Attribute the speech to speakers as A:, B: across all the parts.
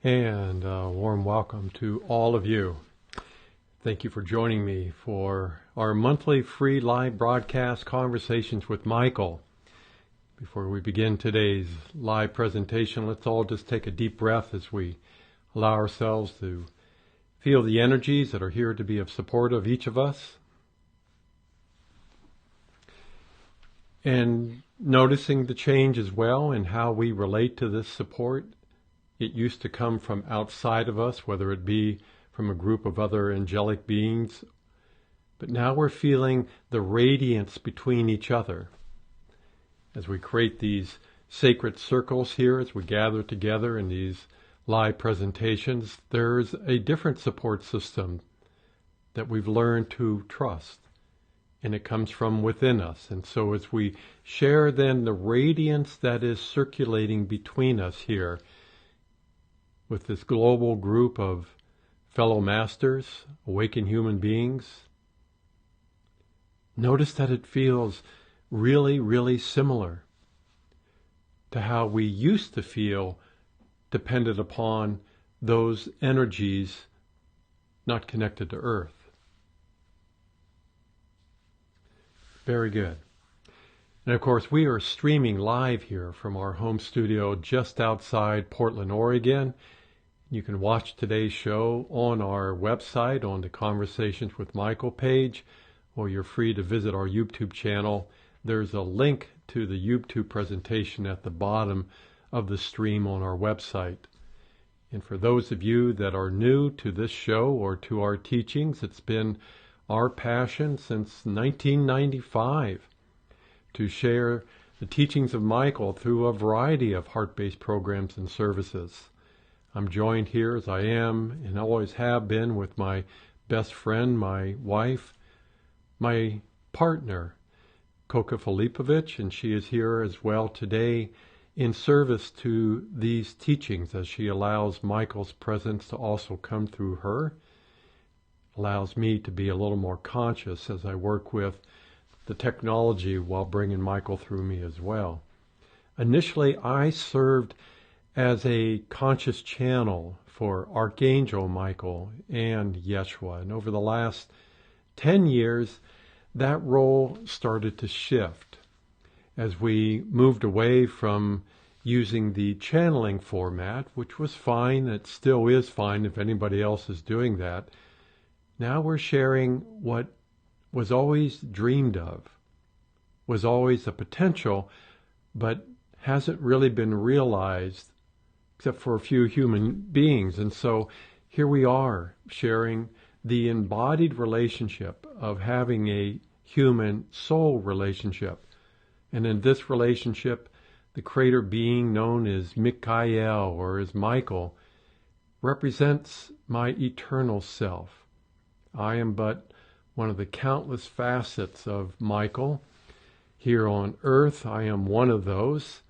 A: And a warm welcome to all of you. Thank you for joining me for our monthly free live broadcast Conversations with Michael. Before we begin today's live presentation, let's all just take a deep breath as we allow ourselves to feel the energies that are here to be of support of each of us. And noticing the change as well in how we relate to this support. It used to come from outside of us, whether it be from a group of other angelic beings, but now we're feeling the radiance between each other. As we create these sacred circles here, as we gather together in these live presentations, there's a different support system that we've learned to trust. And it comes from within us. And so as we share then the radiance that is circulating between us here with this global group of fellow masters, awakened human beings, notice that it feels really, really similar to how we used to feel dependent upon those energies not connected to Earth. Very good. And of course, we are streaming live here from our home studio just outside Portland, Oregon. You can watch today's show on our website on the Conversations with Michael page, or you're free to visit our YouTube channel. There's a link to the YouTube presentation at the bottom of the stream on our website. And for those of you that are new to this show or to our teachings, it's been our passion since 1995 to share the teachings of Michael through a variety of heart-based programs and services. I'm joined here as I am and always have been with my best friend, my wife, my partner, Koka Filipovich, and she is here as well today in service to these teachings as she allows Michael's presence to also come through her. Allows me to be a little more conscious as I work with the technology while bringing Michael through me as well. Initially, I served as a conscious channel for Archangel Michael and Yeshua. And over the last 10 years, that role started to shift as we moved away from using the channeling format, which was fine. It still is fine if anybody else is doing that. Now we're sharing what was always dreamed of, was always a potential, but hasn't really been realized except for a few human beings. And so here we are sharing the embodied relationship of having a human soul relationship. And in this relationship, the creator being known as Mikael or as Michael represents my eternal self. I am but one of the countless facets of Michael. Here on earth, I am one of those.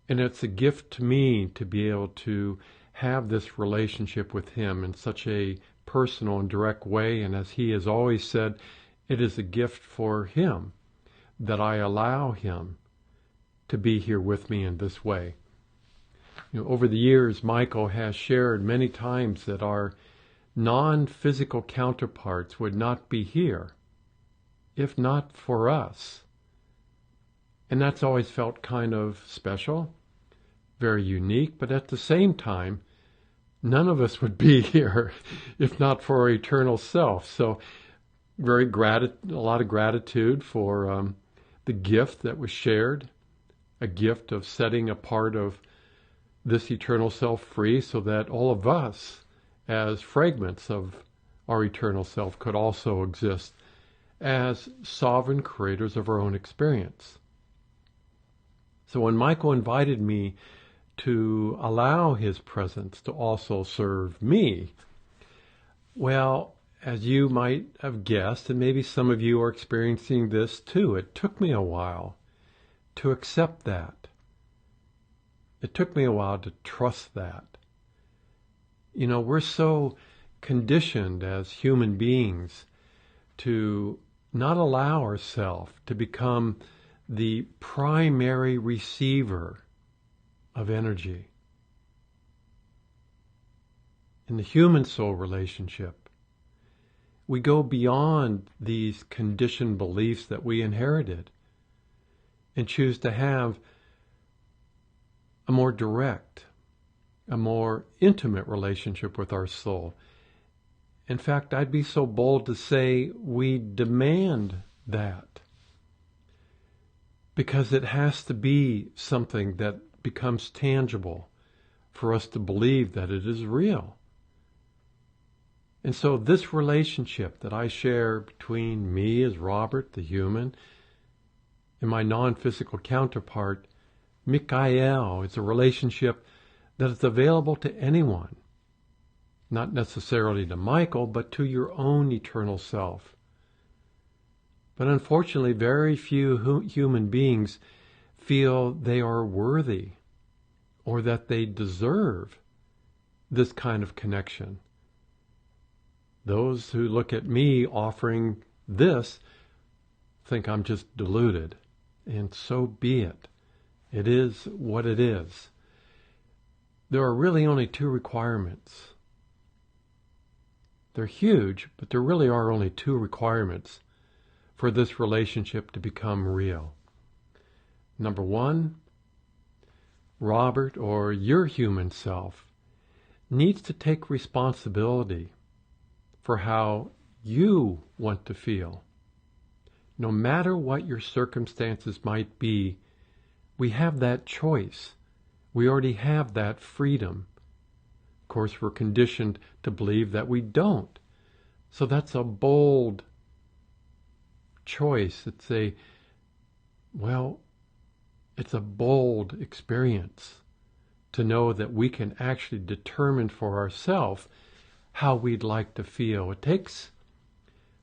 A: And it's a gift to me to be able to have this relationship with him in such a personal and direct way. And as he has always said, it is a gift for him that I allow him to be here with me in this way. Over the years, Michael has shared many times that our non-physical counterparts would not be here if not for us. And that's always felt kind of special, very unique, but at the same time, none of us would be here if not for our eternal self. So a lot of gratitude for the gift that was shared, a gift of setting a part of this eternal self free so that all of us as fragments of our eternal self could also exist as sovereign creators of our own experience. So when Michael invited me to allow his presence to also serve me, well, as you might have guessed, and maybe some of you are experiencing this too, it took me a while to accept that. It took me a while to trust that. We're so conditioned as human beings to not allow ourselves to become the primary receiver of energy. in the human soul relationship, we go beyond these conditioned beliefs that we inherited and choose to have a more direct, a more intimate relationship with our soul. In fact, I'd be so bold to say we demand that, because it has to be something that becomes tangible for us to believe that it is real. And so this relationship that I share between me as Robert, the human, and my non-physical counterpart, Michael, is a relationship that is available to anyone. Not necessarily to Michael, but to your own eternal self. But unfortunately, very few human beings feel they are worthy or that they deserve this kind of connection. Those who look at me offering this think I'm just deluded, and so be it. It is what it is. There are really only two requirements. They're huge, but there really are only two requirements for this relationship to become real. Number one, Robert, or your human self, needs to take responsibility for how you want to feel. No matter what your circumstances might be, we have that choice. We already have that freedom. Of course, we're conditioned to believe that we don't. So that's a bold choice. It's a bold experience to know that we can actually determine for ourselves how we'd like to feel. It takes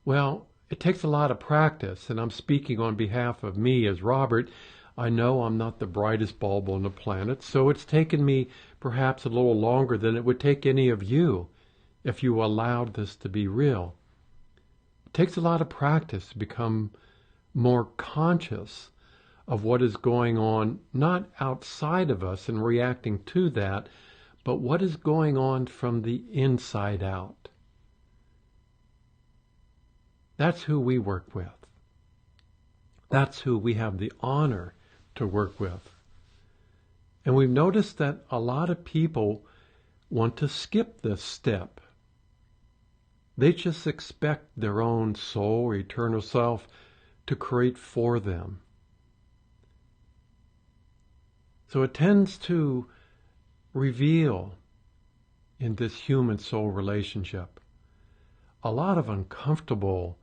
A: a lot of practice, and I'm speaking on behalf of me as Robert. I know I'm not the brightest bulb on the planet, so it's taken me perhaps a little longer than it would take any of you if you allowed this to be real. It takes a lot of practice to become more conscious of what is going on, not outside of us and reacting to that, but what is going on from the inside out. That's who we work with. That's who we have the honor to work with. And we've noticed that a lot of people want to skip this step. They just expect their own soul or eternal self to create for them. So it tends to reveal in this human soul relationship a lot of uncomfortable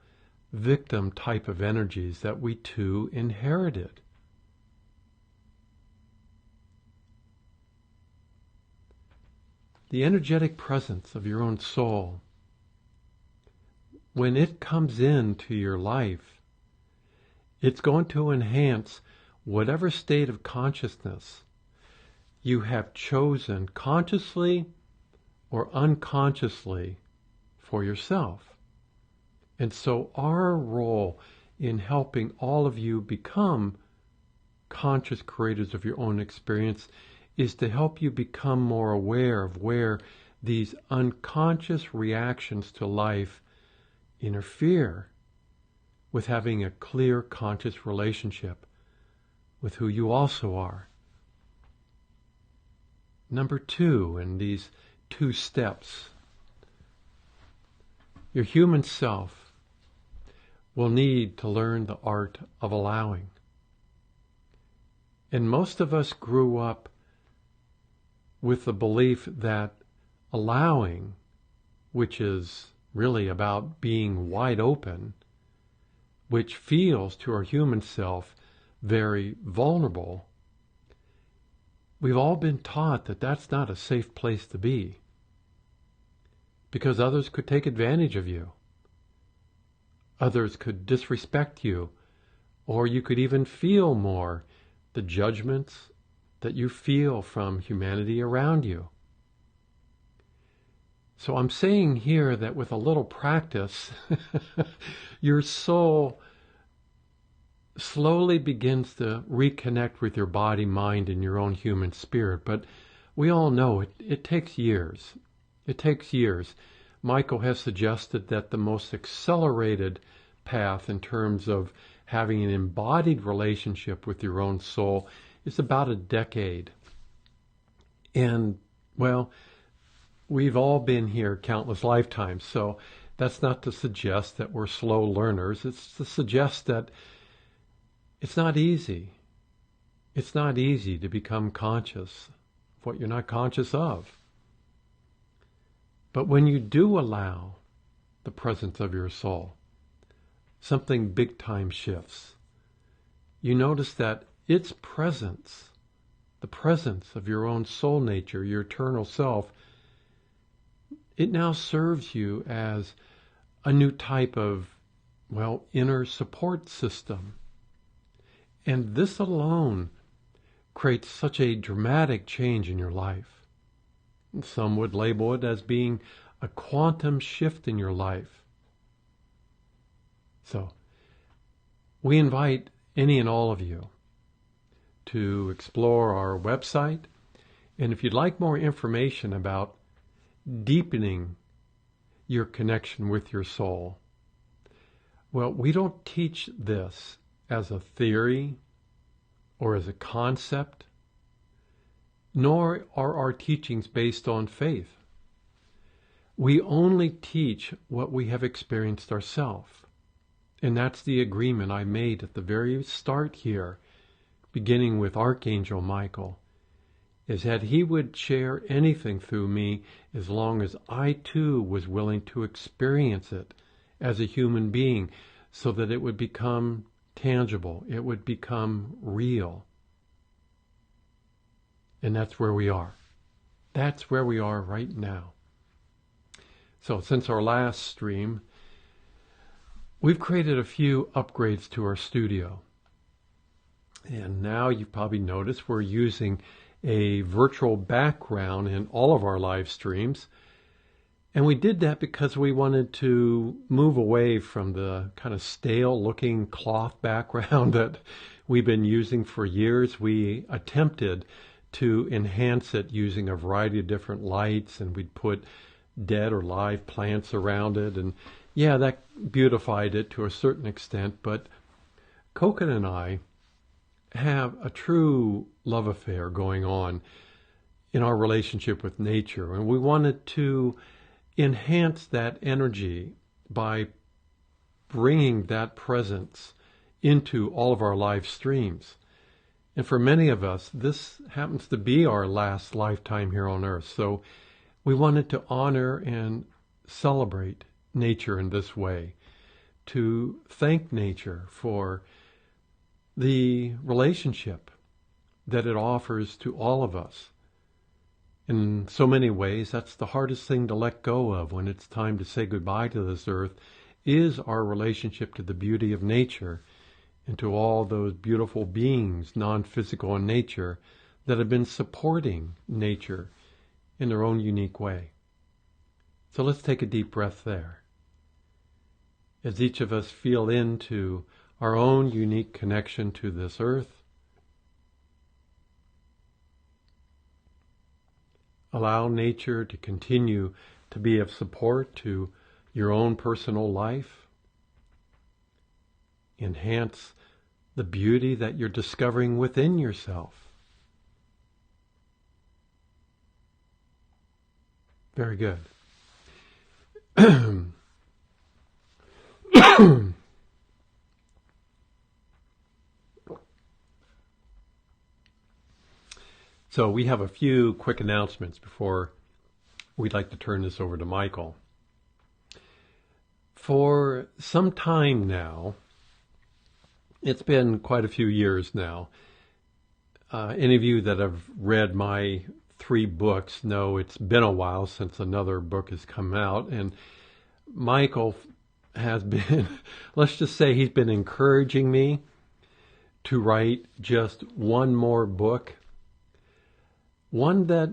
A: victim type of energies that we too inherited. The energetic presence of your own soul, when it comes into your life, it's going to enhance whatever state of consciousness you have chosen, consciously or unconsciously, for yourself. And so our role in helping all of you become conscious creators of your own experience is to help you become more aware of where these unconscious reactions to life interfere with having a clear conscious relationship with who you also are. Number two in these two steps, your human self will need to learn the art of allowing. And most of us grew up with the belief that allowing, which is really about being wide open, which feels to our human self very vulnerable, we've all been taught that that's not a safe place to be, because others could take advantage of you. Others could disrespect you, or you could even feel more the judgments that you feel from humanity around you. So I'm saying here that with a little practice, your soul slowly begins to reconnect with your body, mind, and your own human spirit. But we all know it takes years. It takes years. Michael has suggested that the most accelerated path in terms of having an embodied relationship with your own soul is about a decade. And, well, we've all been here countless lifetimes, so that's not to suggest that we're slow learners. It's to suggest that it's not easy. It's not easy to become conscious of what you're not conscious of. But when you do allow the presence of your soul, something big time shifts. You notice that its presence, the presence of your own soul nature, your eternal self, it now serves you as a new type of, well, inner support system. And this alone creates such a dramatic change in your life. Some would label it as being a quantum shift in your life. So, we invite any and all of you to explore our website. And if you'd like more information about deepening your connection with your soul, well, we don't teach this as a theory or as a concept, nor are our teachings based on faith. We only teach what we have experienced ourselves. And that's the agreement I made at the very start here, beginning with Archangel Michael, is that he would share anything through me as long as I too was willing to experience it as a human being, so that it would become tangible, it would become real. And that's where we are. That's where we are right now. So since our last stream, we've created a few upgrades to our studio. And now you've probably noticed we're using a virtual background in all of our live streams. And we did that because we wanted to move away from the kind of stale looking cloth background that we've been using for years. We attempted to enhance it using a variety of different lights, and we'd put dead or live plants around it. And yeah, that beautified it to a certain extent, but Koken and I have a true love affair going on in our relationship with nature, and we wanted to enhance that energy by bringing that presence into all of our live streams. And for many of us, this happens to be our last lifetime here on Earth, so we wanted to honor and celebrate nature in this way, to thank nature for the relationship that it offers to all of us. In so many ways, that's the hardest thing to let go of when it's time to say goodbye to this earth, is our relationship to the beauty of nature and to all those beautiful beings, non-physical in nature, that have been supporting nature in their own unique way. So let's take a deep breath there, as each of us feel into our own unique connection to this earth. Allow nature to continue to be of support to your own personal life. Enhance the beauty that you're discovering within yourself. Very good. So we have a few quick announcements before we'd like to turn this over to Michael. For some time now, it's been quite a few years now, any of you that have read my 3 books know it's been a while since another book has come out, and Michael has been, let's just say he's been encouraging me to write just one more book. One that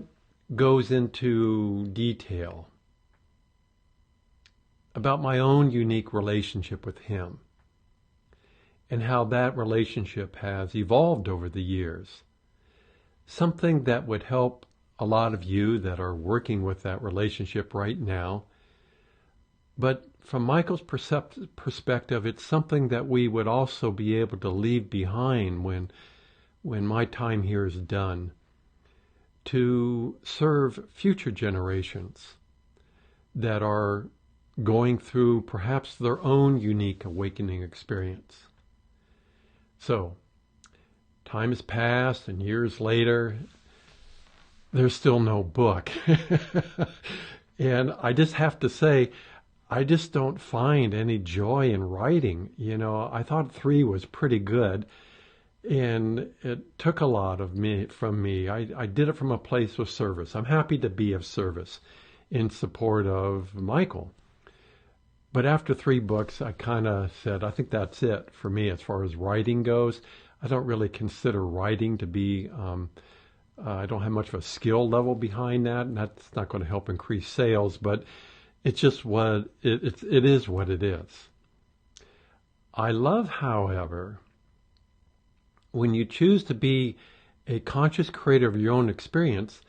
A: goes into detail about my own unique relationship with him and how that relationship has evolved over the years. Something that would help a lot of you that are working with that relationship right now. But from Michael's perspective, it's something that we would also be able to leave behind when my time here is done, to serve future generations that are going through perhaps their own unique awakening experience. So, time has passed, and years later, there's still no book. And I just have to say, I just don't find any joy in writing. You know, I thought 3 was pretty good, and it took a lot from me. I did it from a place of service. I'm happy to be of service in support of Michael. But after 3 books, I kind of said, I think that's it for me as far as writing goes. I don't really consider writing to be, I don't have much of a skill level behind that, and that's not going to help increase sales, but it's just it is what it is. I love, however, when you choose to be a conscious creator of your own experience,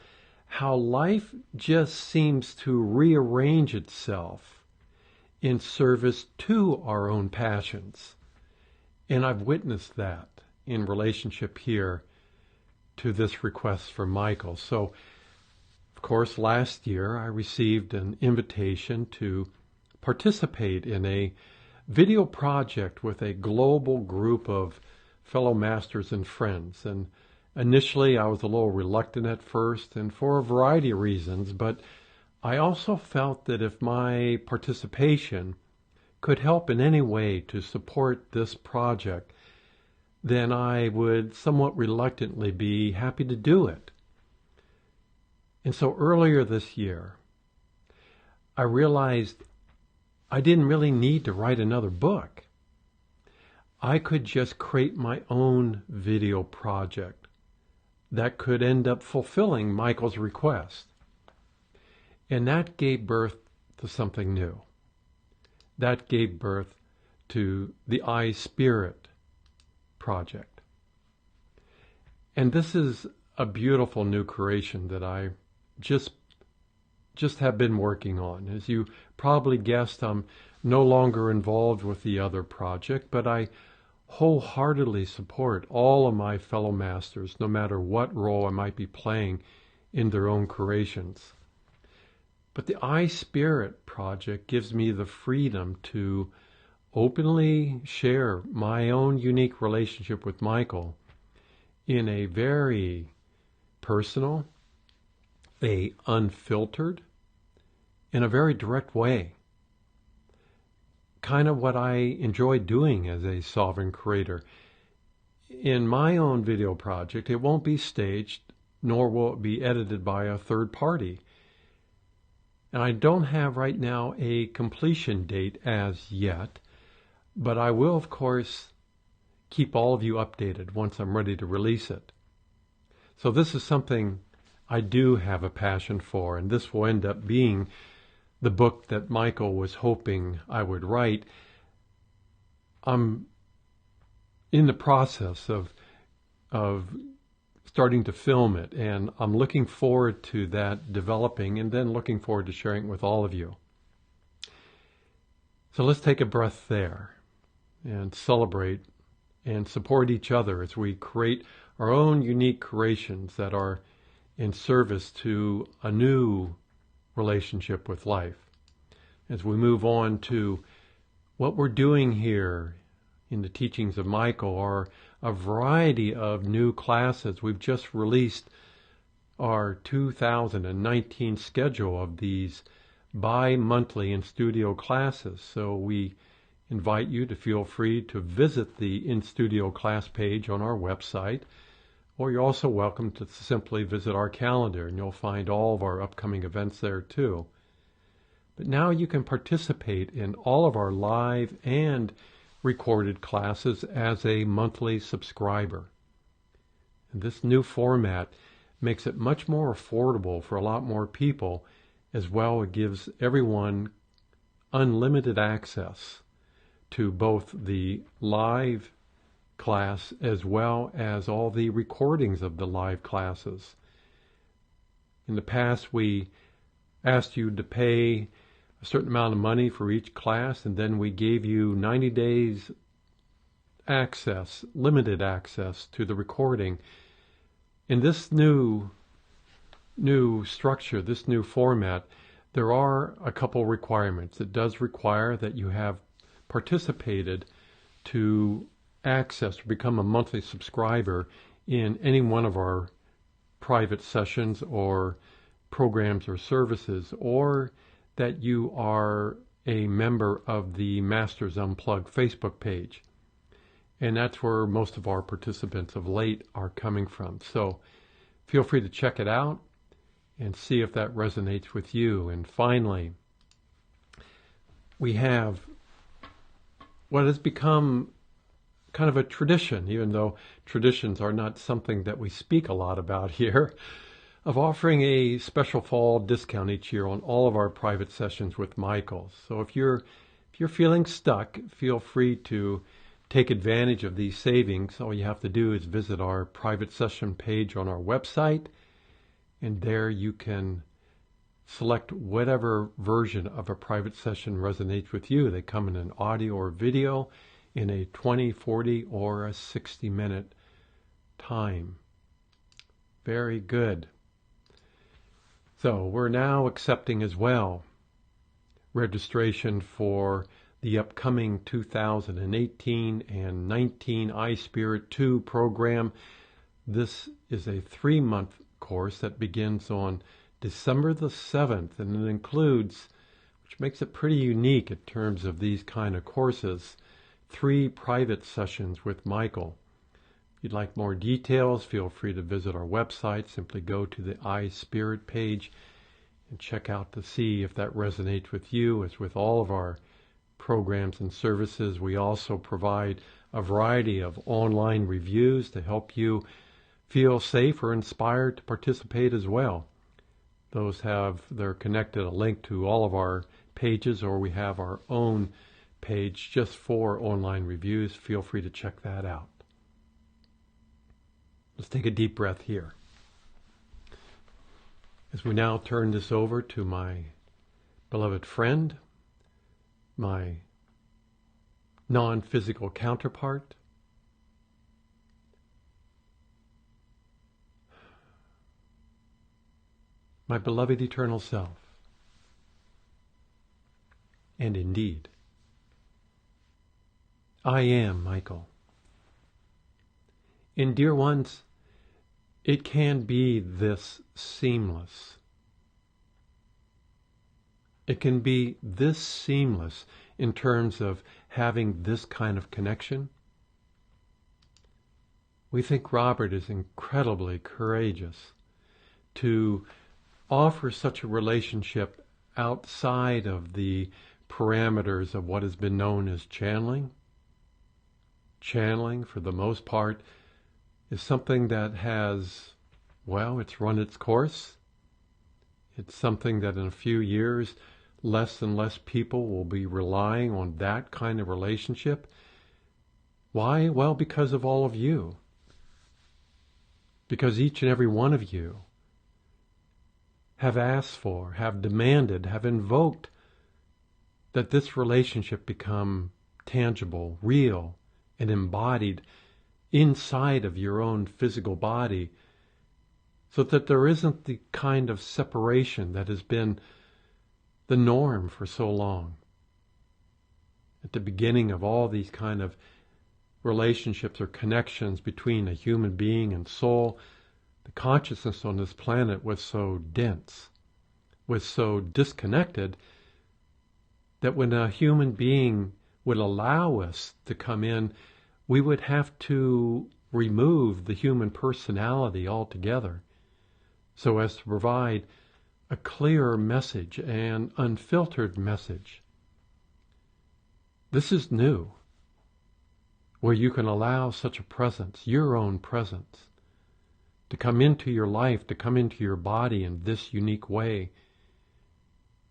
A: how life just seems to rearrange itself in service to our own passions. And I've witnessed that in relationship here to this request from Michael. So, of course, last year I received an invitation to participate in a video project with a global group of fellow masters and friends. And initially I was a little reluctant at first, and for a variety of reasons, but I also felt that if my participation could help in any way to support this project, then I would somewhat reluctantly be happy to do it. And so earlier this year, I realized I didn't really need to write another book. I could just create my own video project that could end up fulfilling Michael's request. And that gave birth to something new. That gave birth to the I Spirit project. And this is a beautiful new creation that I just have been working on. As you probably guessed, I'm no longer involved with the other project, but I wholeheartedly support all of my fellow masters, no matter what role I might be playing in their own creations. But the I Spirit project gives me the freedom to openly share my own unique relationship with Michael in a very personal, unfiltered, in a very direct way. Kind of what I enjoy doing as a sovereign creator. In my own video project, it won't be staged, nor will it be edited by a third party. And I don't have right now a completion date as yet, but I will, of course, keep all of you updated once I'm ready to release it. So this is something I do have a passion for, and this will end up being the book that Michael was hoping I would write. I'm in the process of starting to film it, and I'm looking forward to that developing, and then looking forward to sharing it with all of you. So let's take a breath there and celebrate and support each other as we create our own unique creations that are in service to a new relationship with life. As we move on to what we're doing here in the teachings of Michael are a variety of new classes. We've just released our 2019 schedule of these bi-monthly in-studio classes. So we invite you to feel free to visit the in-studio class page on our website, or you're also welcome to simply visit our calendar, and you'll find all of our upcoming events there too. But now you can participate in all of our live and recorded classes as a monthly subscriber. And this new format makes it much more affordable for a lot more people. As well, it gives everyone unlimited access to both the live class as well as all the recordings of the live classes. In the past, we asked you to pay a certain amount of money for each class, and then we gave you 90 days access, limited access to the recording. In this new structure, this new format, there are a couple requirements. It does require that you have participated to access or become a monthly subscriber in any one of our private sessions or programs or services, or that you are a member of the Masters Unplugged Facebook page. And that's where most of our participants of late are coming from. So feel free to check it out and see if that resonates with you. And finally, we have what has become kind of a tradition, even though traditions are not something that we speak a lot about here, of offering a special fall discount each year on all of our private sessions with Michael. So if you're feeling stuck, feel free to take advantage of these savings. All you have to do is visit our private session page on our website, and there you can select whatever version of a private session resonates with you. They come in an audio or video in a 20, 40, or a 60-minute time. Very good. So we're now accepting as well registration for the upcoming 2018 and 19 iSpirit 2 program. This is a 3-month course that begins on December the 7th, and it includes, which makes it pretty unique in terms of these kind of courses, 3 private sessions with Michael. If you'd like more details, feel free to visit our website. Simply go to the iSpirit page and check out to see if that resonates with you. As with all of our programs and services, we also provide a variety of online reviews to help you feel safe or inspired to participate as well. They're connected, a link to all of our pages, or we have our own page just for online reviews. Feel free to check that out. Let's take a deep breath here. As we now turn this over to my beloved friend, my non-physical counterpart, my beloved eternal self. And indeed, I am Michael. And dear ones, it can be this seamless. It can be this seamless in terms of having this kind of connection. We think Robert is incredibly courageous to offer such a relationship outside of the parameters of what has been known as channeling. Channeling, for the most part, is something that has, well, it's run its course. It's something that in a few years, less and less people will be relying on that kind of relationship. Why? Well, because of all of you. Because each and every one of you have asked for, have demanded, have invoked that this relationship become tangible, real, and embodied inside of your own physical body, so that there isn't the kind of separation that has been the norm for so long. At the beginning of all these kind of relationships or connections between a human being and soul, the consciousness on this planet was so dense, was so disconnected, that when a human being would allow us to come in, we would have to remove the human personality altogether, so as to provide a clearer message, an unfiltered message. This is new, where you can allow such a presence, your own presence, to come into your life, to come into your body in this unique way,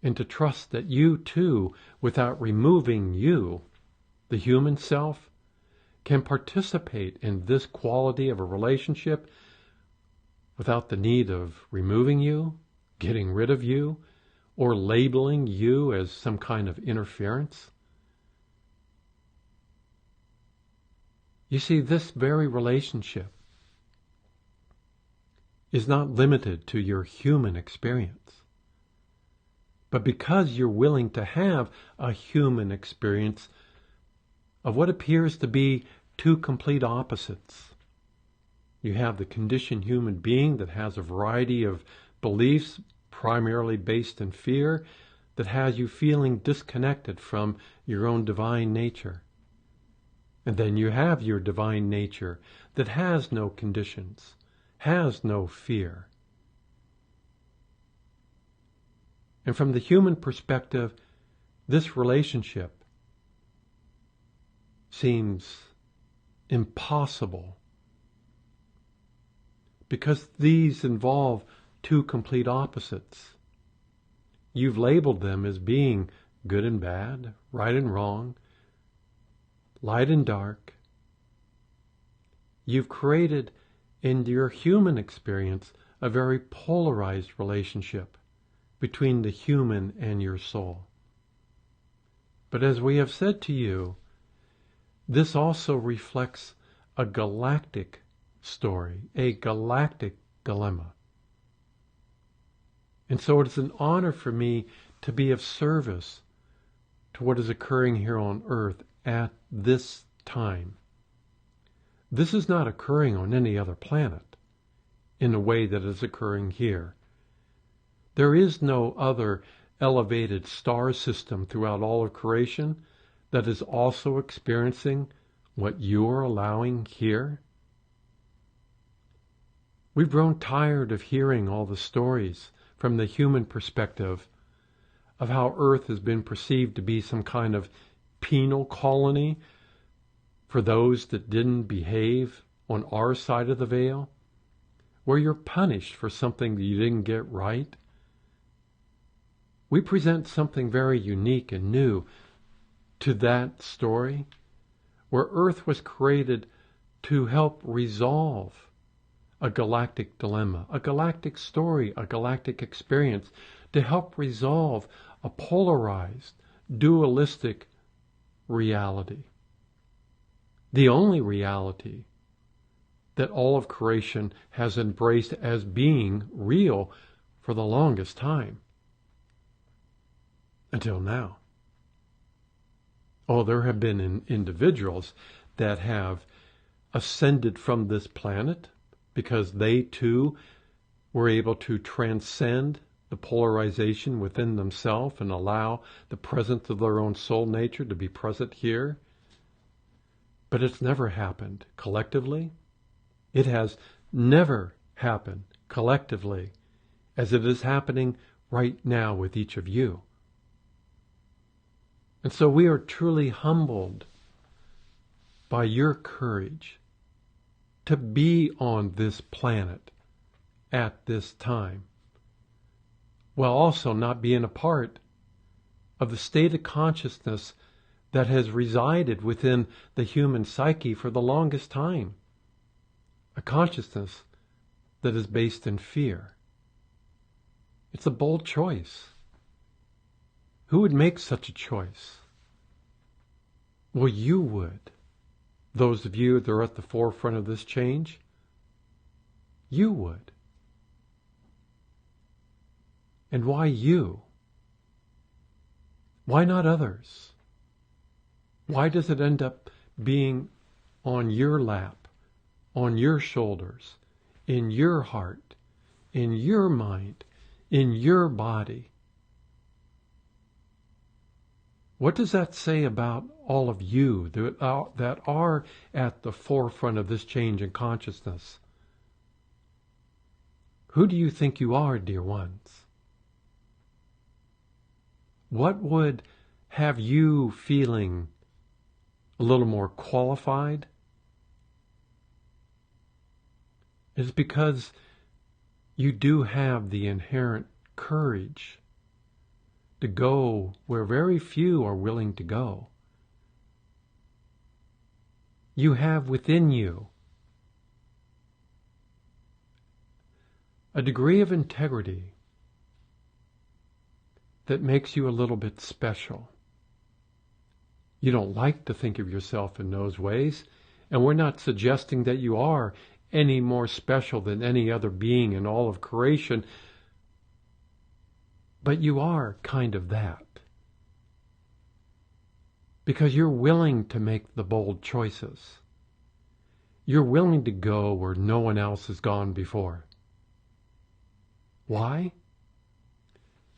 A: and to trust that you too, without removing you, the human self, can participate in this quality of a relationship without the need of removing you, getting rid of you or labeling you as some kind of interference. You see, this very relationship is not limited to your human experience. But because you're willing to have a human experience of what appears to be two complete opposites, you have the conditioned human being that has a variety of beliefs, primarily based in fear, that has you feeling disconnected from your own divine nature. And then you have your divine nature that has no conditions, has no fear. And from the human perspective, this relationship seems impossible because these involve two complete opposites. You've labeled them as being good and bad, right and wrong, light and dark. You've created in your human experience a very polarized relationship between the human and your soul. But as we have said to you, this also reflects a galactic story, a galactic dilemma. And so it is an honor for me to be of service to what is occurring here on earth at this time. This is not occurring on any other planet in the way that is occurring here. There is no other elevated star system throughout all of creation that is also experiencing what you are allowing here. We've grown tired of hearing all the stories from the human perspective of how Earth has been perceived to be some kind of penal colony for those that didn't behave on our side of the veil, where you're punished for something that you didn't get right. We present something very unique and new to that story, where Earth was created to help resolve a galactic dilemma, a galactic story, a galactic experience, to help resolve a polarized, dualistic reality. The only reality that all of creation has embraced as being real for the longest time. Until now. Oh, there have been individuals that have ascended from this planet because they too were able to transcend the polarization within themselves and allow the presence of their own soul nature to be present here. But it's never happened collectively. It has never happened collectively as it is happening right now with each of you. And so we are truly humbled by your courage to be on this planet at this time, while also not being a part of the state of consciousness that has resided within the human psyche for the longest time. A consciousness that is based in fear. It's a bold choice. Who would make such a choice? Well, you would. Those of you that are at the forefront of this change, you would. And why you? Why not others? Why does it end up being on your lap, on your shoulders, in your heart, in your mind, in your body? What does that say about all of you that are at the forefront of this change in consciousness? Who do you think you are, dear ones? What would have you feeling a little more qualified? It's because you do have the inherent courage to go where very few are willing to go. You have within you a degree of integrity that makes you a little bit special. You don't like to think of yourself in those ways, and we're not suggesting that you are any more special than any other being in all of creation, but you are kind of that. Because you're willing to make the bold choices. You're willing to go where no one else has gone before. Why?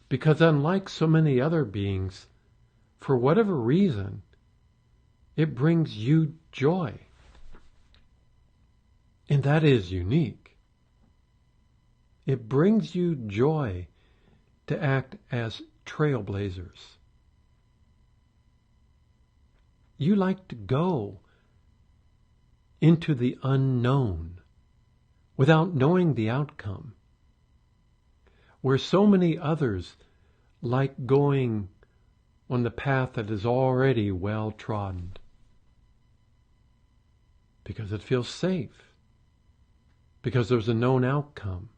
A: Because unlike so many other beings, for whatever reason, it brings you joy. And that is unique. It brings you joy to act as trailblazers. You like to go into the unknown without knowing the outcome, where so many others like going on the path that is already well trodden, because it feels safe, because there's a known outcome,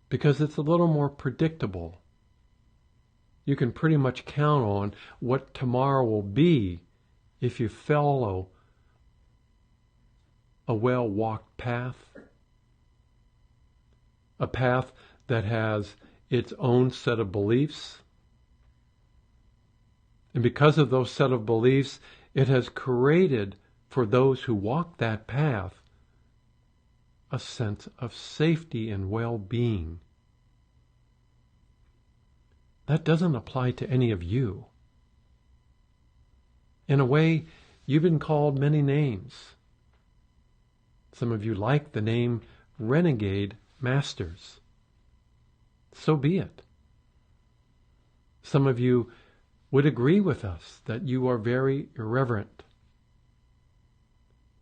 A: because it's a little more predictable. You can pretty much count on what tomorrow will be if you follow a well-walked path, a path that has its own set of beliefs. And because of those set of beliefs, it has created for those who walk that path a sense of safety and well-being. That doesn't apply to any of you. In a way, you've been called many names. Some of you like the name Renegade Masters. So be it. Some of you would agree with us that you are very irreverent.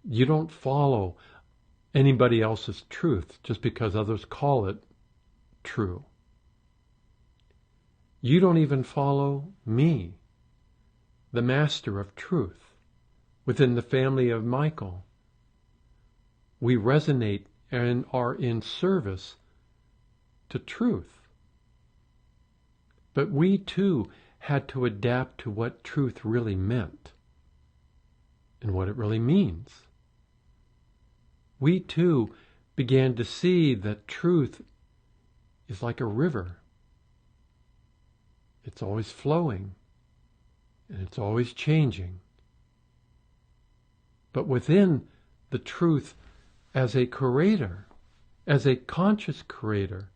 A: You don't follow anybody else's truth just because others call it true. You don't even follow me, the master of truth, within the family of Michael. We resonate and are in service to truth. But we too had to adapt to what truth really meant and what it really means. We too began to see that truth is like a river. It's always flowing, and it's always changing. But within the truth, as a creator, as a conscious creator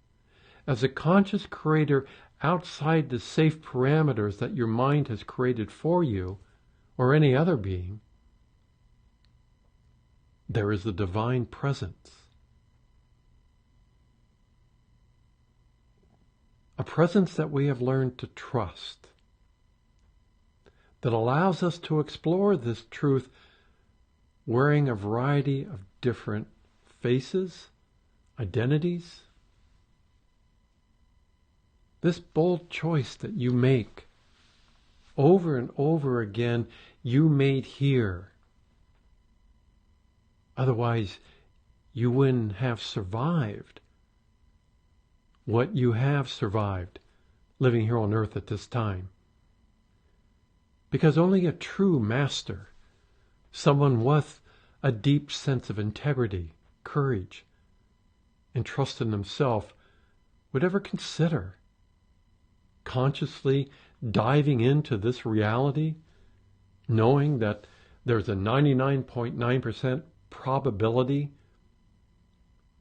A: outside the safe parameters that your mind has created for you, or any other being, there is the divine presence. A presence that we have learned to trust, that allows us to explore this truth wearing a variety of different faces, identities. This bold choice that you make over and over again, you made here. Otherwise, you wouldn't have survived what you have survived living here on earth at this time. Because only a true master, someone with a deep sense of integrity, courage, and trust in himself, would ever consider consciously diving into this reality, knowing that there's a 99.9% probability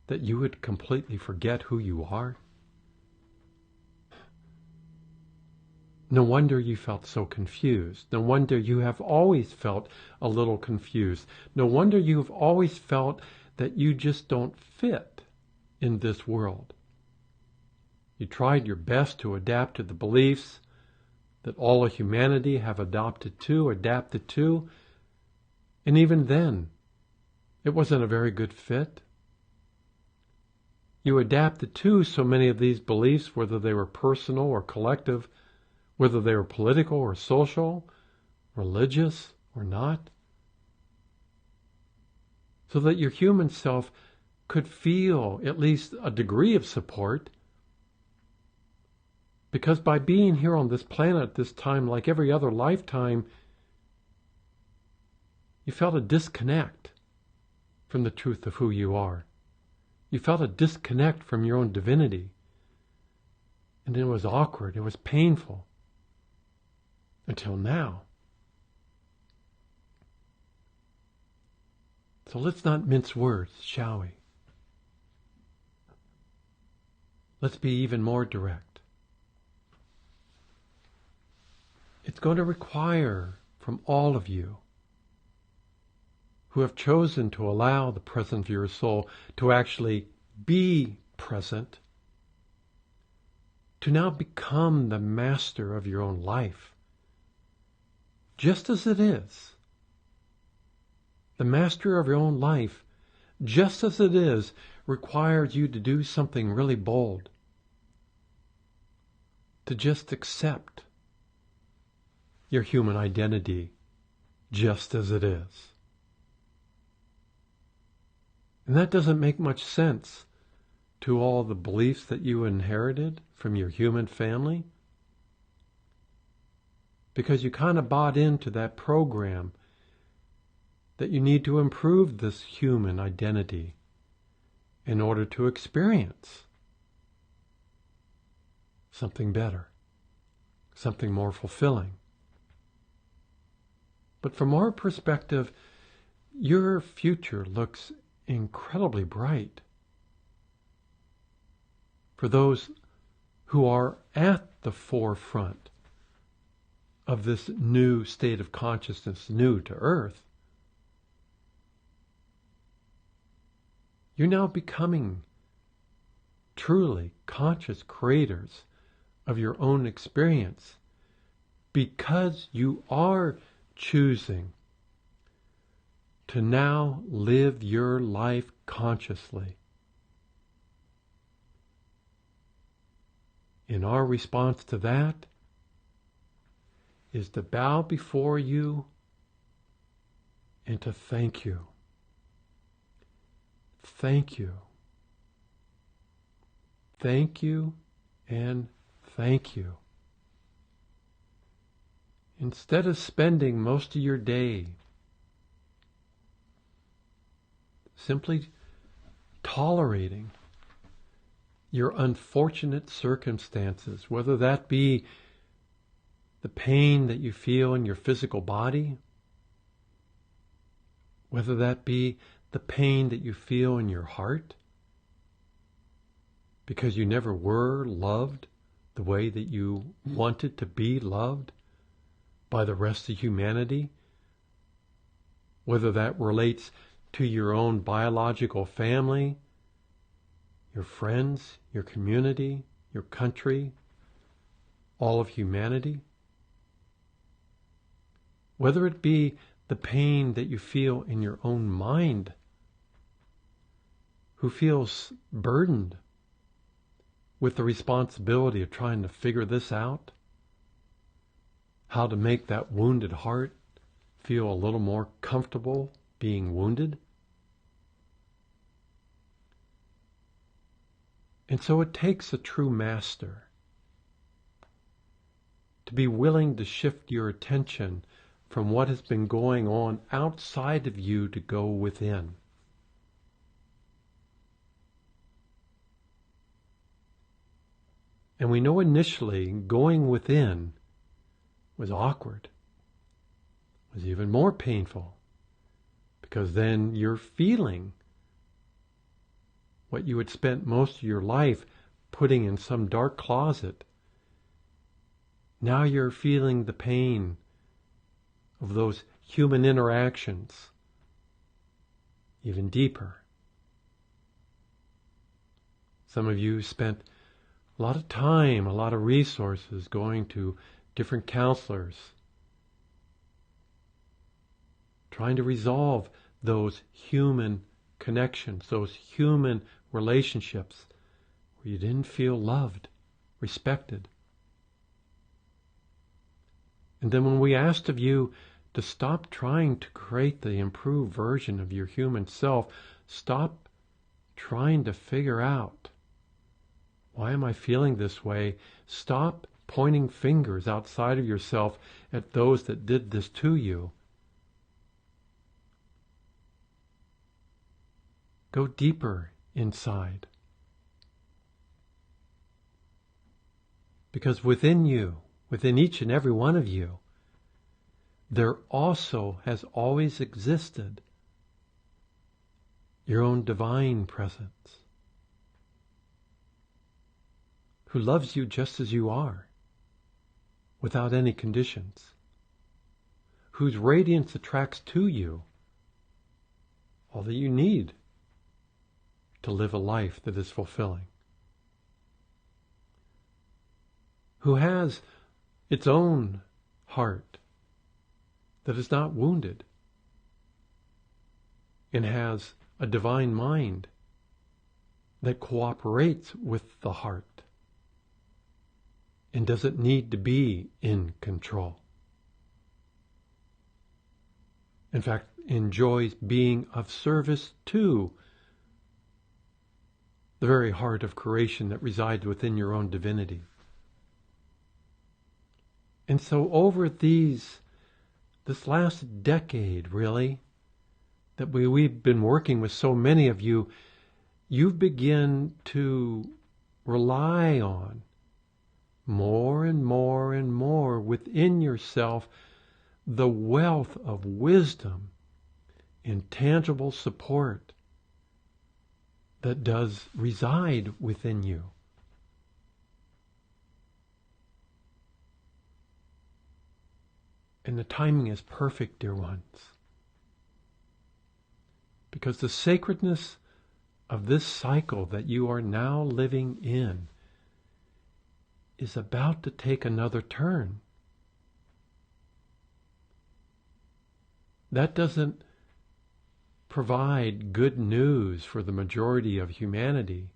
A: that you would completely forget who you are. No wonder you felt so confused. No wonder you have always felt a little confused. No wonder you have always felt that you just don't fit in this world. You tried your best to adapt to the beliefs that all of humanity have adapted to, and even then, it wasn't a very good fit. You adapted to so many of these beliefs, whether they were personal or collective, whether they were political or social, religious or not, so that your human self could feel at least a degree of support. Because by being here on this planet at this time, like every other lifetime, you felt a disconnect from the truth of who you are. You felt a disconnect from your own divinity. And it was awkward, it was painful. Until now. So let's not mince words, shall we? Let's be even more direct. It's going to require from all of you who have chosen to allow the presence of your soul to actually be present, to now become the master of your own life, just as it is. The master of your own life, just as it is, requires you to do something really bold, to just accept your human identity just as it is. And that doesn't make much sense to all the beliefs that you inherited from your human family, because you kind of bought into that program that you need to improve this human identity in order to experience something better, something more fulfilling. But from our perspective, your future looks incredibly bright. For those who are at the forefront of this new state of consciousness, new to Earth, you're now becoming truly conscious creators of your own experience, because you are choosing to now live your life consciously. And our response to that is to bow before you and to thank you. Thank you. Thank you and thank you. Instead of spending most of your day simply tolerating your unfortunate circumstances, whether that be the pain that you feel in your physical body, whether that be the pain that you feel in your heart, because you never were loved the way that you wanted to be loved by the rest of humanity, whether that relates to your own biological family, your friends, your community, your country, all of humanity. Whether it be the pain that you feel in your own mind, who feels burdened with the responsibility of trying to figure this out, how to make that wounded heart feel a little more comfortable being wounded. And so it takes a true master to be willing to shift your attention from what has been going on outside of you to go within. And we know initially going within was awkward, was even more painful, because then you're feeling what you had spent most of your life putting in some dark closet. Now you're feeling the pain of those human interactions even deeper. Some of you spent a lot of time, a lot of resources going to different counselors, trying to resolve those human connections, those human relationships where you didn't feel loved, respected. And then when we asked of you to stop trying to create the improved version of your human self, stop trying to figure out, why am I feeling this way? Stop pointing fingers outside of yourself at those that did this to you. Go deeper inside. Because within you, within each and every one of you, there also has always existed your own divine presence, who loves you just as you are, without any conditions, whose radiance attracts to you all that you need to live a life that is fulfilling, who has its own heart that is not wounded, and has a divine mind that cooperates with the heart and doesn't need to be in control. In fact, enjoys being of service to the very heart of creation that resides within your own divinity. And so over this last decade, really, that we've been working with so many of you, you've begun to rely on more and more and more within yourself the wealth of wisdom and tangible support that does reside within you. And the timing is perfect, dear ones, because the sacredness of this cycle that you are now living in is about to take another turn. That doesn't provide good news for the majority of humanity,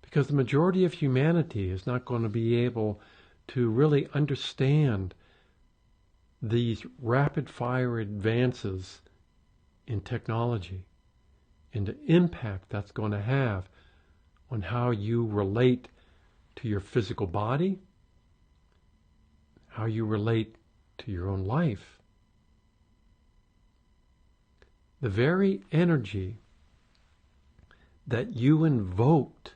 A: because the majority of humanity is not going to be able to really understand these rapid-fire advances in technology and the impact that's going to have on how you relate to your physical body, how you relate to your own life. The very energy that you invoked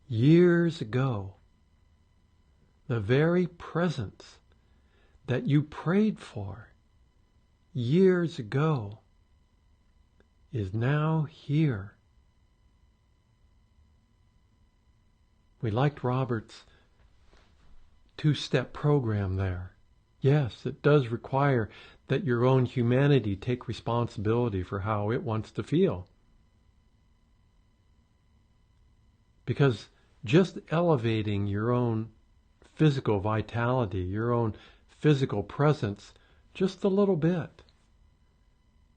A: years ago, the very presence that you prayed for years ago, is now here. We liked Robert's two-step program there. Yes, it does require that your own humanity take responsibility for how it wants to feel. Because just elevating your own physical vitality, your own physical presence, just a little bit,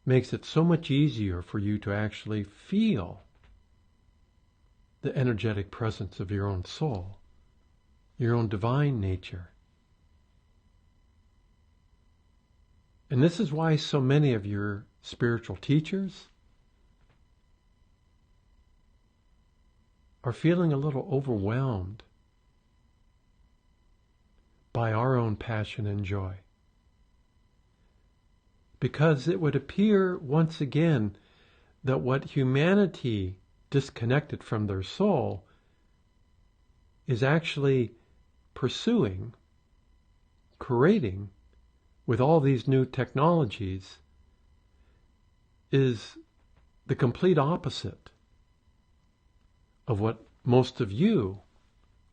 A: makes it so much easier for you to actually feel the energetic presence of your own soul, your own divine nature. And this is why so many of your spiritual teachers are feeling a little overwhelmed by our own passion and joy. Because it would appear once again that what humanity disconnected from their soul is actually pursuing, creating with all these new technologies is the complete opposite of what most of you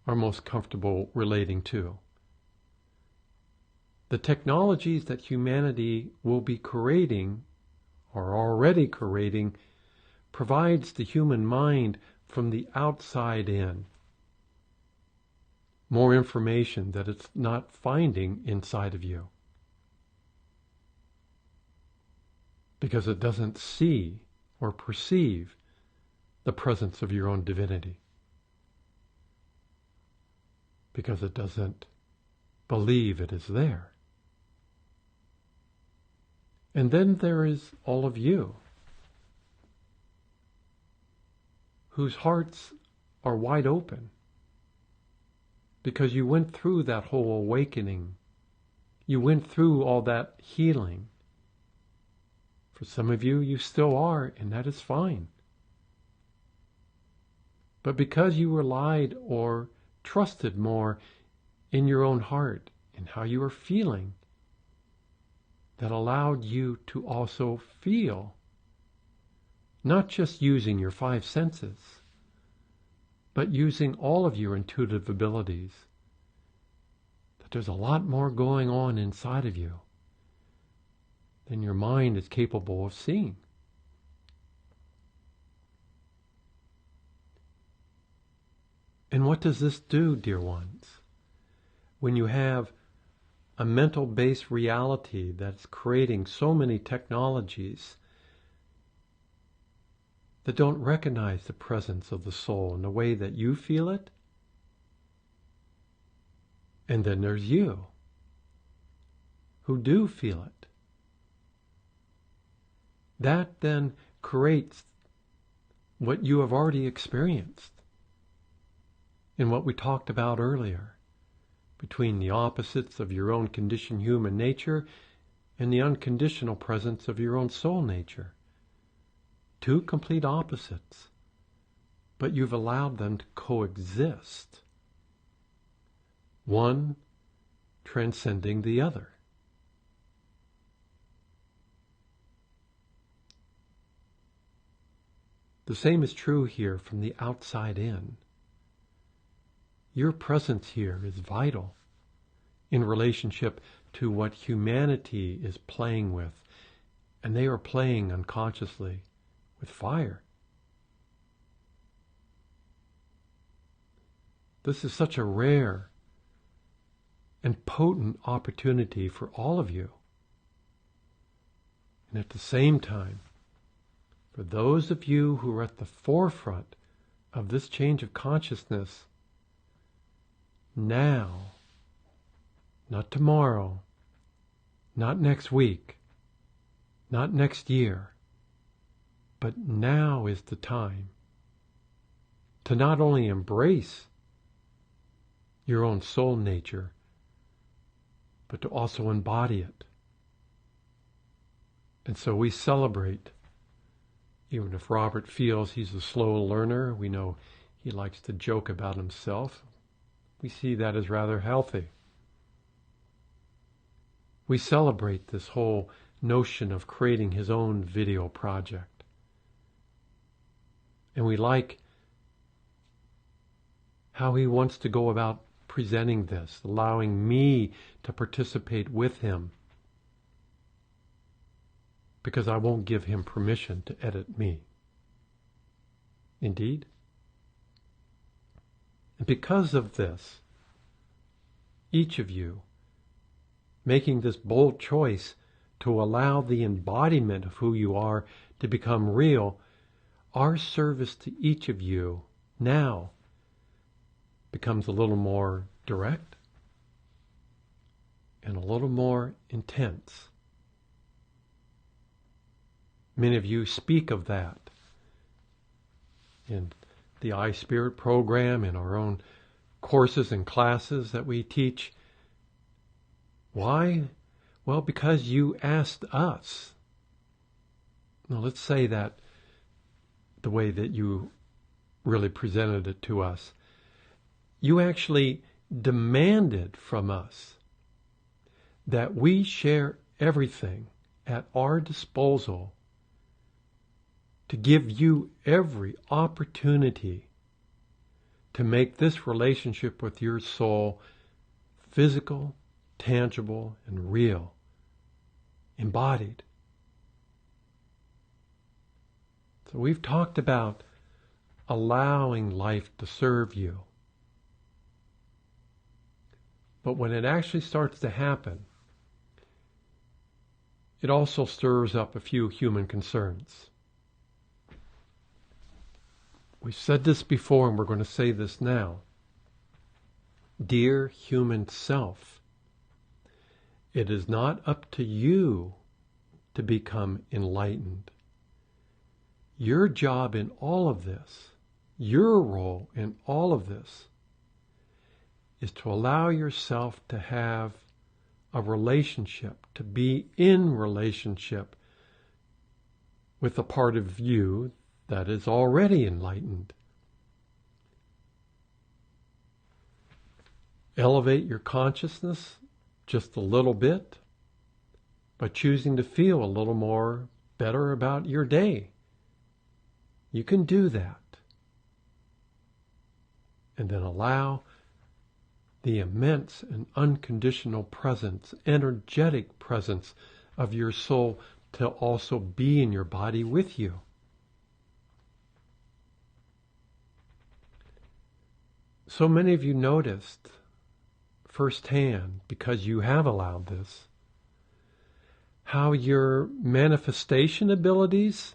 A: are most comfortable relating to. The technologies that humanity will be creating, or already creating, provides the human mind from the outside in more information that it's not finding inside of you, because it doesn't see or perceive the presence of your own divinity, because it doesn't believe it is there. And then there is all of you, whose hearts are wide open because you went through that whole awakening. You went through all that healing. For some of you, you still are, and that is fine. But because you relied or trusted more in your own heart and how you were feeling, that allowed you to also feel, not just using your five senses, but using all of your intuitive abilities, that there's a lot more going on inside of you than your mind is capable of seeing. And what does this do, dear ones? When you have a mental-based reality that's creating so many technologies that don't recognize the presence of the soul in the way that you feel it, and then there's you, who do feel it. That then creates what you have already experienced in what we talked about earlier, between the opposites of your own conditioned human nature and the unconditional presence of your own soul nature. Two complete opposites, but you've allowed them to coexist, one transcending the other. The same is true here from the outside in. Your presence here is vital in relationship to what humanity is playing with, and they are playing unconsciously with fire. This is such a rare and potent opportunity for all of you. And at the same time, for those of you who are at the forefront of this change of consciousness, now, not tomorrow, not next week, not next year, but now is the time to not only embrace your own soul nature, but to also embody it. And so we celebrate, even if Robert feels he's a slow learner, we know he likes to joke about himself. We see that as rather healthy. We celebrate this whole notion of creating his own video project. And we like how he wants to go about presenting this, allowing me to participate with him, because I won't give him permission to edit me. Indeed. And because of this, each of you making this bold choice to allow the embodiment of who you are to become real, our service to each of you now becomes a little more direct and a little more intense. Many of you speak of that in the I-Spirit program, in our own courses and classes that we teach. Why? Well, because you asked us. Now, let's say that the way that you really presented it to us. You actually demanded from us that we share everything at our disposal to give you every opportunity to make this relationship with your soul physical, tangible, and real, embodied. So we've talked about allowing life to serve you. But when it actually starts to happen, it also stirs up a few human concerns. We've said this before, and we're going to say this now. Dear human self, it is not up to you to become enlightened. Your job in all of this Your role in all of this is to allow yourself to have a relationship, to be in relationship with a part of you that is already enlightened. Elevate your consciousness just a little bit by choosing to feel a little more better about your day. You can do that. And then allow the immense and unconditional presence, energetic presence of your soul to also be in your body with you. So many of you noticed firsthand, because you have allowed this, how your manifestation abilities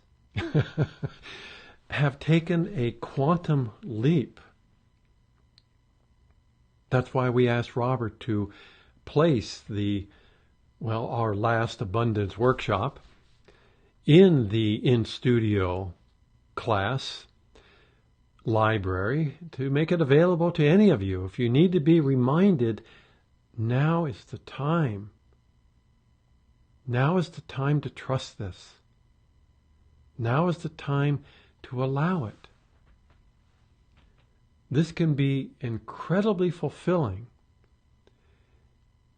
A: have taken a quantum leap. That's why we asked Robert to place our last abundance workshop in the in-studio class library to make it available to any of you. If you need to be reminded, now is the time. Now is the time to trust this. Now is the time to allow it. This can be incredibly fulfilling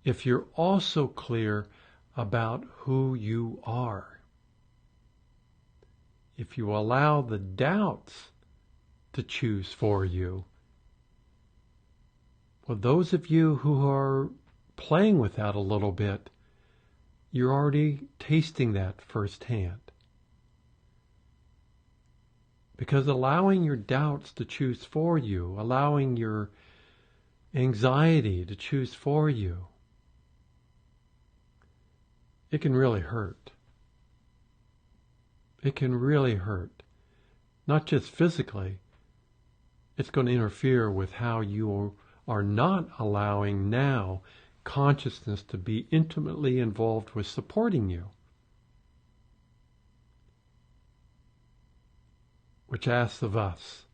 A: if you're also clear about who you are. If you allow the doubts to choose for you. Well, those of you who are playing with that a little bit, you're already tasting that firsthand. Because allowing your doubts to choose for you, allowing your anxiety to choose for you, it can really hurt. It can really hurt. Not just physically, it's going to interfere with how you are not allowing now consciousness to be intimately involved with supporting you. Which asks of us,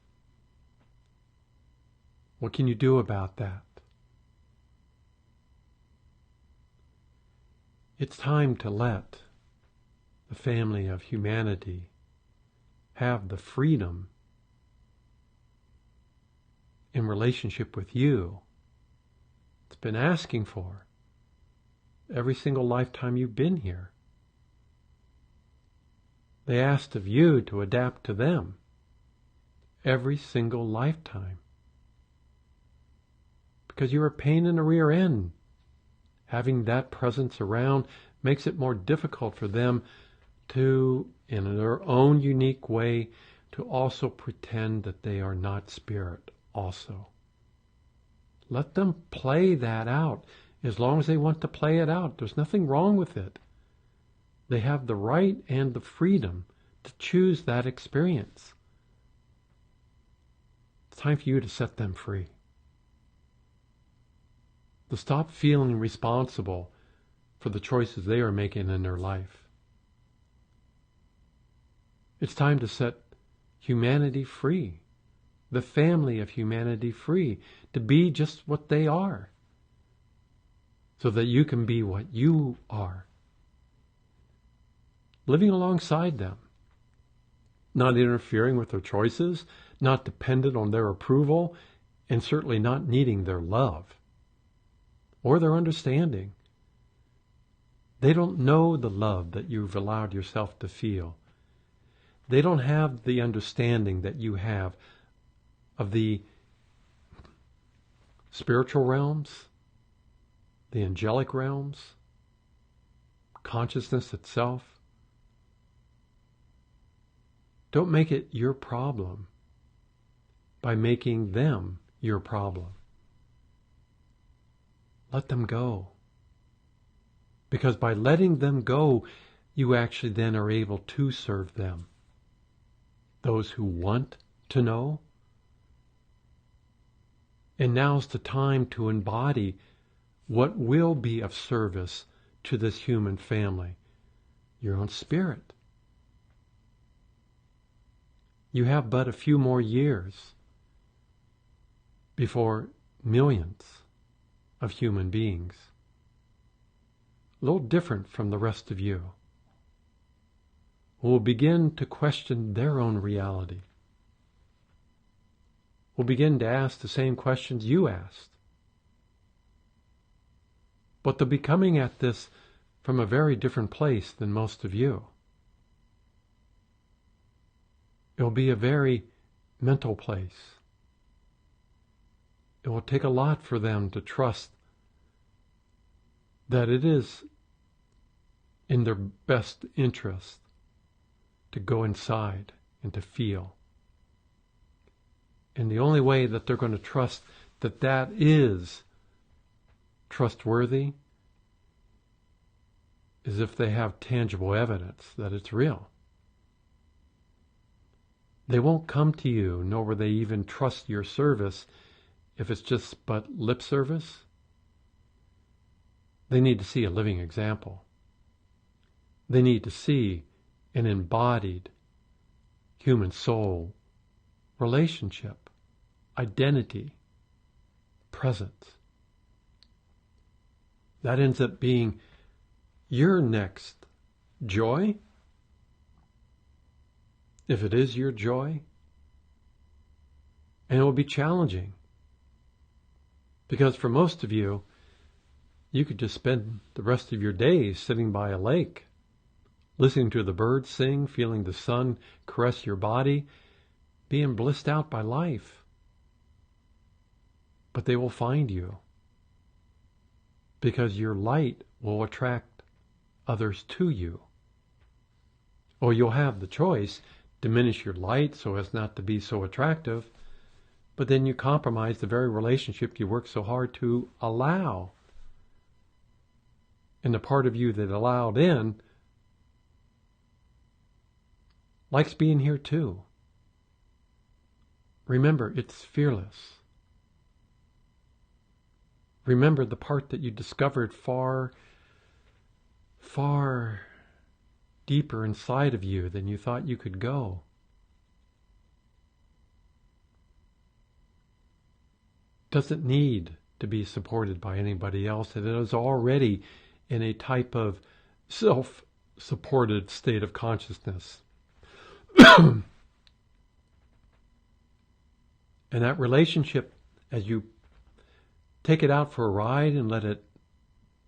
A: what can you do about that? It's time to let the family of humanity have the freedom in relationship with you it's been asking for every single lifetime you've been here. They asked of you to adapt to them every single lifetime. Because you're a pain in the rear end. Having that presence around makes it more difficult for them to, in their own unique way, to also pretend that they are not spirit also. Let them play that out as long as they want to play it out. There's nothing wrong with it. They have the right and the freedom to choose that experience. It's time for you to set them free. To stop feeling responsible for the choices they are making in their life. It's time to set humanity free, the family of humanity free, to be just what they are, so that you can be what you are. Living alongside them, not interfering with their choices, not dependent on their approval, and certainly not needing their love or their understanding. They don't know the love that you've allowed yourself to feel. They don't have the understanding that you have of the spiritual realms, the angelic realms, consciousness itself. Don't make it your problem by making them your problem. Let them go. Because by letting them go, you actually then are able to serve them. Those who want to know. And now's the time to embody what will be of service to this human family. Your own spirit. You have but a few more years before millions of human beings, a little different from the rest of you, will begin to question their own reality, will begin to ask the same questions you asked. But they'll be coming at this from a very different place than most of you. It'll be a very mental place. It will take a lot for them to trust that it is in their best interest to go inside and to feel. And the only way that they're going to trust that that is trustworthy is if they have tangible evidence that it's real. They won't come to you, nor will they even trust your service if it's just but lip service. They need to see a living example. They need to see an embodied human soul relationship, identity, presence. That ends up being your next joy, if it is your joy. And it will be challenging, because for most of you, you could just spend the rest of your days sitting by a lake, listening to the birds sing, feeling the sun caress your body, being blissed out by life. But they will find you, because your light will attract others to you. Or you'll have the choice, diminish your light so as not to be so attractive, but then you compromise the very relationship you work so hard to allow. And the part of you that allowed in likes being here too. Remember, it's fearless. Remember the part that you discovered far, far deeper inside of you than you thought you could go. Doesn't need to be supported by anybody else. It is already in a type of self-supported state of consciousness. And that relationship, as you take it out for a ride and let it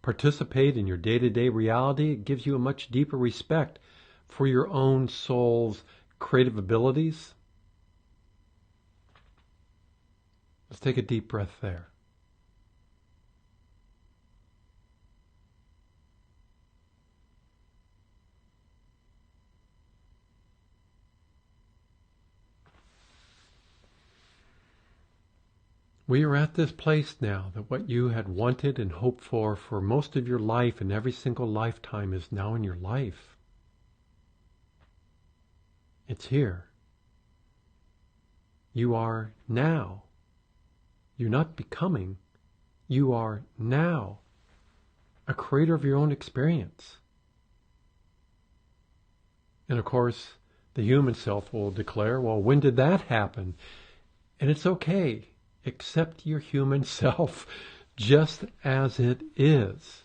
A: participate in your day-to-day reality, it gives you a much deeper respect for your own soul's creative abilities. Let's take a deep breath there. We are at this place now that what you had wanted and hoped for most of your life and every single lifetime is now in your life. It's here. You are now. You're not becoming. You are now a creator of your own experience. And of course, the human self will declare, well, when did that happen? And it's okay. Accept your human self just as it is.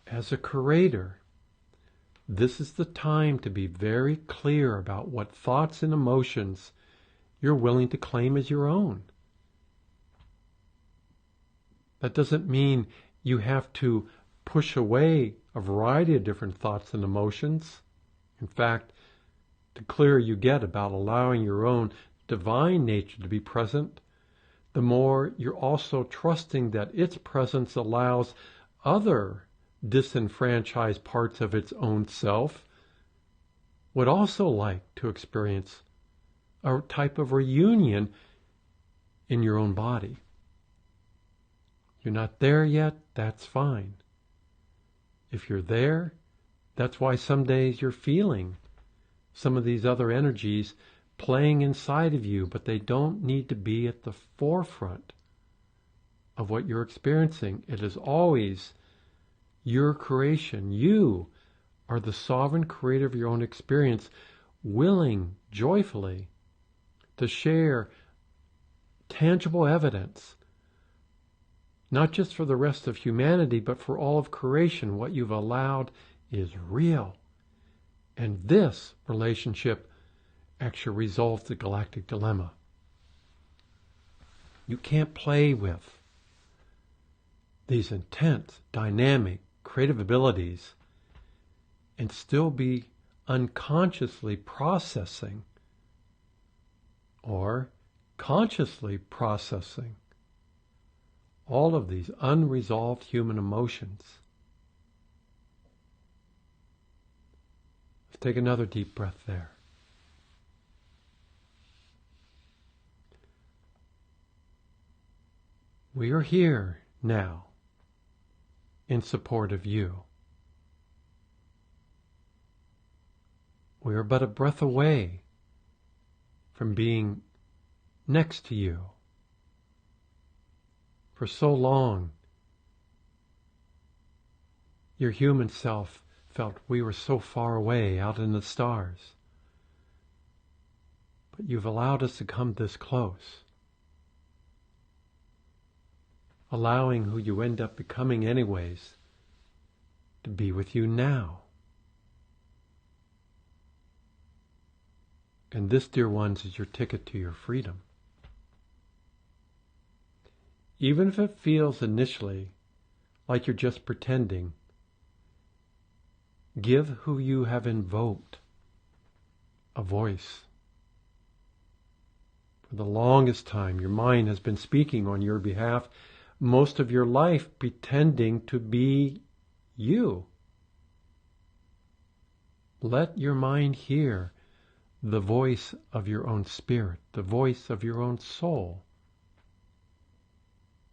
A: As a creator, this is the time to be very clear about what thoughts and emotions you're willing to claim as your own. That doesn't mean you have to push away a variety of different thoughts and emotions. In fact, the clearer you get about allowing your own divine nature to be present, the more you're also trusting that its presence allows other disenfranchised parts of its own self would also like to experience a type of reunion in your own body. You're not there yet, that's fine. If you're there, that's why some days you're feeling some of these other energies playing inside of you, but they don't need to be at the forefront of what you're experiencing. It is always your creation. You are the sovereign creator of your own experience, willing joyfully to share tangible evidence, not just for the rest of humanity, but for all of creation. What you've allowed is real. And this relationship actually resolves the galactic dilemma. You can't play with these intense, dynamic, creative abilities and still be unconsciously processing or consciously processing all of these unresolved human emotions. Let's take another deep breath there. We are here now in support of you. We are but a breath away from being next to you. For so long, your human self felt we were so far away out in the stars. But you've allowed us to come this close, allowing who you end up becoming anyways to be with you now. And this, dear ones, is your ticket to your freedom. Even if it feels initially like you're just pretending, give who you have invoked a voice. For the longest time, your mind has been speaking on your behalf, most of your life pretending to be you. Let your mind hear the voice of your own spirit, the voice of your own soul.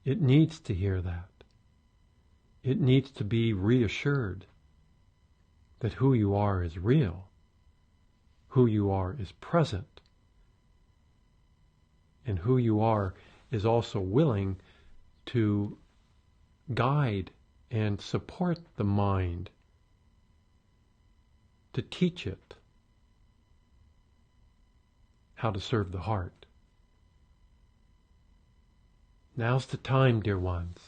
A: It needs to hear that. It needs to be reassured that who you are is real, who you are is present, and who you are is also willing to guide and support the mind, to teach it how to serve the heart. Now's the time, dear ones,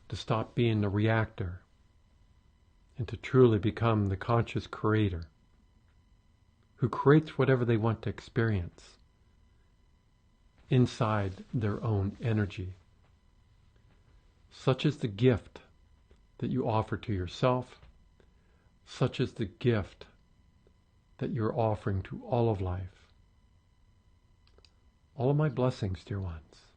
A: to stop being the reactor and to truly become the conscious creator who creates whatever they want to experience inside their own energy. Such is the gift that you offer to yourself. Such is the gift that you're offering to all of life. All of my blessings, dear ones.